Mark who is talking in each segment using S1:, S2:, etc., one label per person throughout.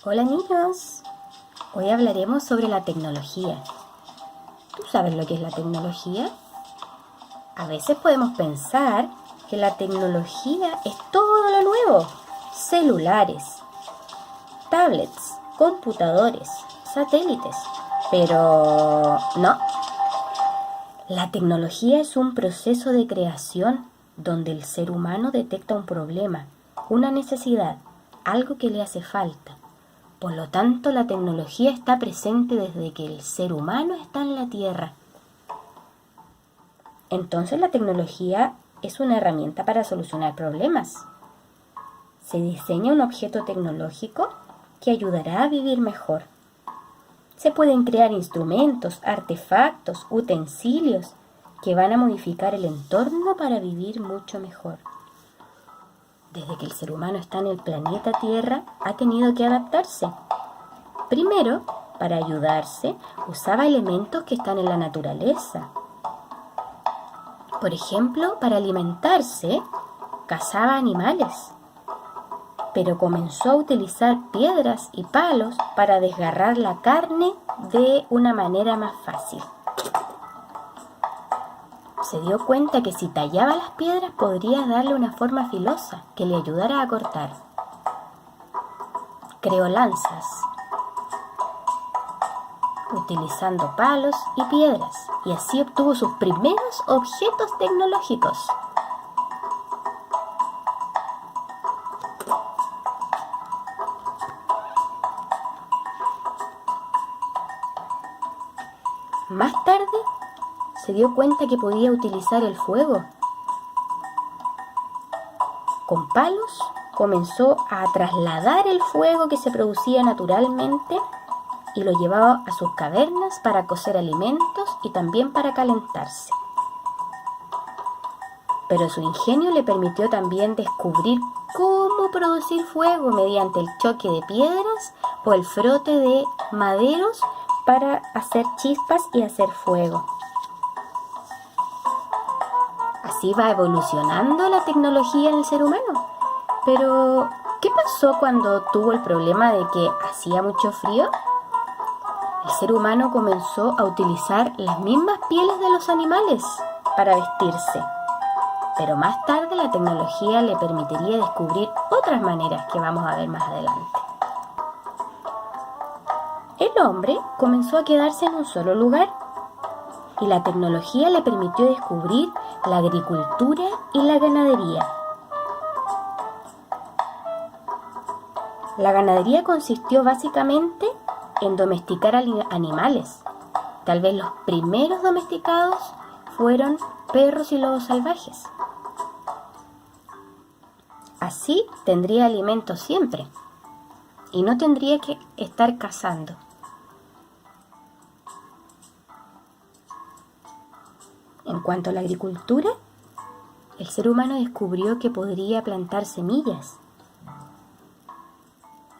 S1: Hola niños, hoy hablaremos sobre la tecnología. ¿Tú sabes lo que es la tecnología? A veces podemos pensar que la tecnología es todo lo nuevo: celulares, tablets, computadores, satélites. Pero no, la tecnología es un proceso de creación donde el ser humano detecta un problema, una necesidad, algo que le hace falta. Por lo tanto, la tecnología está presente desde que el ser humano está en la Tierra. Entonces, la tecnología es una herramienta para solucionar problemas. Se diseña un objeto tecnológico que ayudará a vivir mejor. Se pueden crear instrumentos, artefactos, utensilios que van a modificar el entorno para vivir mucho mejor. Desde que el ser humano está en el planeta Tierra, ha tenido que adaptarse. Primero, para ayudarse, usaba elementos que están en la naturaleza. Por ejemplo, para alimentarse, cazaba animales. Pero comenzó a utilizar piedras y palos para desgarrar la carne de una manera más fácil. Se dio cuenta que si tallaba las piedras podría darle una forma filosa que le ayudara a cortar. Creó lanzas, utilizando palos y piedras, y así obtuvo sus primeros objetos tecnológicos. Más tarde, se dio cuenta que podía utilizar el fuego. Con palos comenzó a trasladar el fuego que se producía naturalmente y lo llevaba a sus cavernas para cocer alimentos y también para calentarse. Pero su ingenio le permitió también descubrir cómo producir fuego mediante el choque de piedras o el frote de maderos para hacer chispas y hacer fuego. Así va evolucionando la tecnología en el ser humano. Pero, ¿qué pasó cuando tuvo el problema de que hacía mucho frío? El ser humano comenzó a utilizar las mismas pieles de los animales para vestirse. Pero más tarde la tecnología le permitiría descubrir otras maneras que vamos a ver más adelante. El hombre comenzó a quedarse en un solo lugar y la tecnología le permitió descubrir la agricultura y la ganadería. La ganadería consistió básicamente en domesticar animales. Tal vez los primeros domesticados fueron perros y lobos salvajes. Así tendría alimento siempre y no tendría que estar cazando. En cuanto a la agricultura, el ser humano descubrió que podría plantar semillas.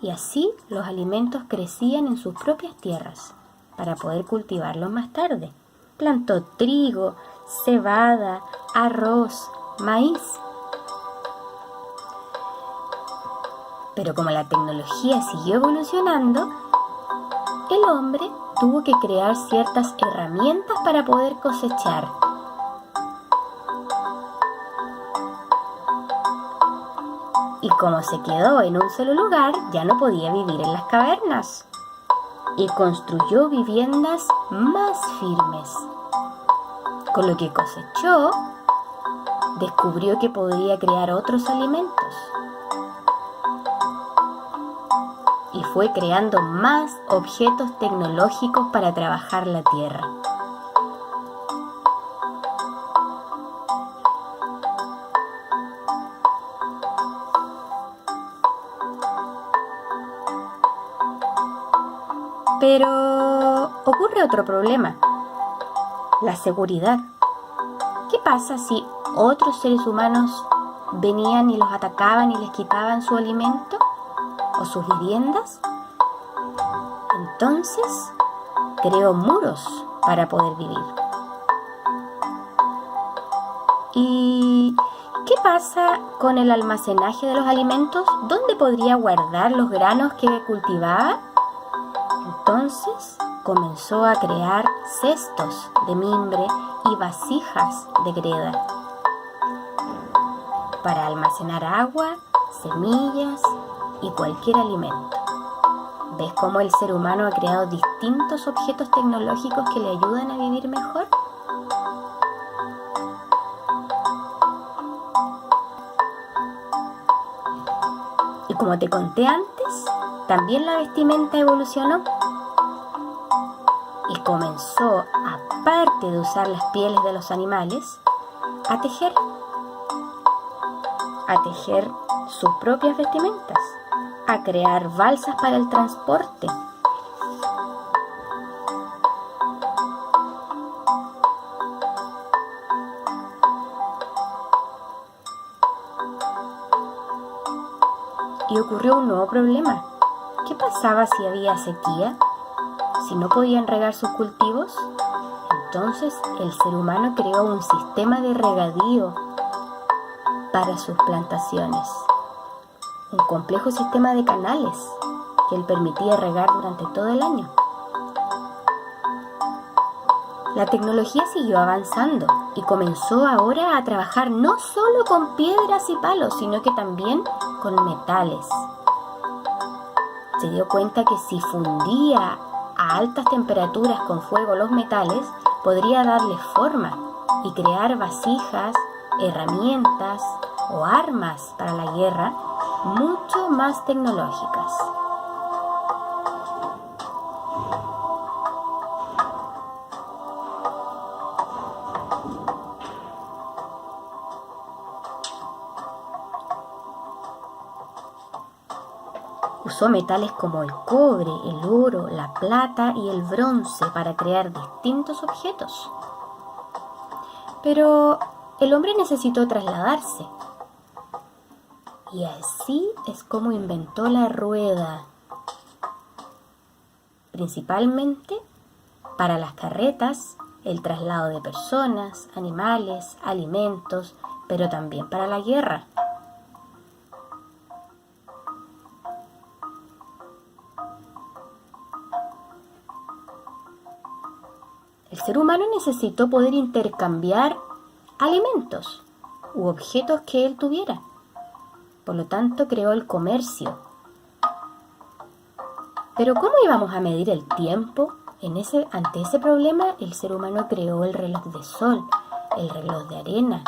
S1: Y así los alimentos crecían en sus propias tierras para poder cultivarlos más tarde. Plantó trigo, cebada, arroz, maíz. Pero como la tecnología siguió evolucionando, el hombre tuvo que crear ciertas herramientas para poder cosechar. Y como se quedó en un solo lugar, ya no podía vivir en las cavernas. Y construyó viviendas más firmes. Con lo que cosechó, descubrió que podía crear otros alimentos. Y fue creando más objetos tecnológicos para trabajar la tierra. Pero ocurre otro problema: la seguridad. ¿Qué pasa si otros seres humanos venían y los atacaban y les quitaban su alimento o sus viviendas? Entonces creó muros para poder vivir. ¿Y qué pasa con el almacenaje de los alimentos? ¿Dónde podría guardar los granos que cultivaba? Entonces comenzó a crear cestos de mimbre y vasijas de greda para almacenar agua, semillas y cualquier alimento. ¿Ves cómo el ser humano ha creado distintos objetos tecnológicos que le ayudan a vivir mejor? Y como te conté antes, también la vestimenta evolucionó y comenzó, aparte de usar las pieles de los animales, a tejer sus propias vestimentas, a crear balsas para el transporte. Y ocurrió un nuevo problema. ¿Qué pasaba si había sequía? Si no podían regar sus cultivos. Entonces el ser humano creó un sistema de regadío para sus plantaciones. Un complejo sistema de canales que él permitía regar durante todo el año. La tecnología siguió avanzando y comenzó ahora a trabajar no solo con piedras y palos, sino que también con metales. Se dio cuenta que si fundía a altas temperaturas con fuego los metales, podría darles forma y crear vasijas, herramientas o armas para la guerra mucho más tecnológicas. Usó metales como el cobre, el oro, la plata y el bronce para crear distintos objetos. Pero el hombre necesitó trasladarse. Y así es como inventó la rueda, principalmente para las carretas, el traslado de personas, animales, alimentos, pero también para la guerra. El ser humano necesitó poder intercambiar alimentos u objetos que él tuviera. Por lo tanto, creó el comercio. Pero ¿cómo íbamos a medir el tiempo? Ante ese problema, el ser humano creó el reloj de sol, el reloj de arena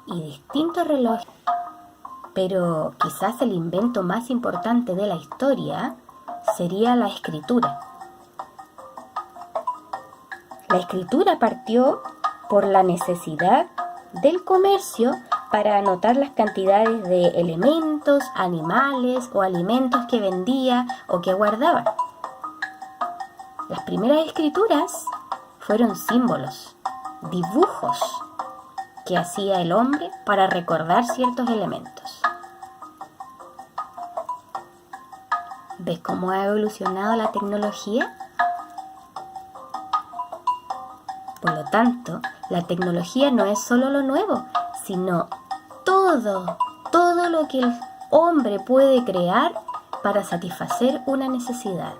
S1: y distintos relojes. Pero quizás el invento más importante de la historia sería la escritura. La escritura partió por la necesidad del comercio para anotar las cantidades de elementos, animales o alimentos que vendía o que guardaba. Las primeras escrituras fueron símbolos, dibujos que hacía el hombre para recordar ciertos elementos. ¿Ves cómo ha evolucionado la tecnología? Por lo tanto, la tecnología no es solo lo nuevo, sino todo lo que el hombre puede crear para satisfacer una necesidad.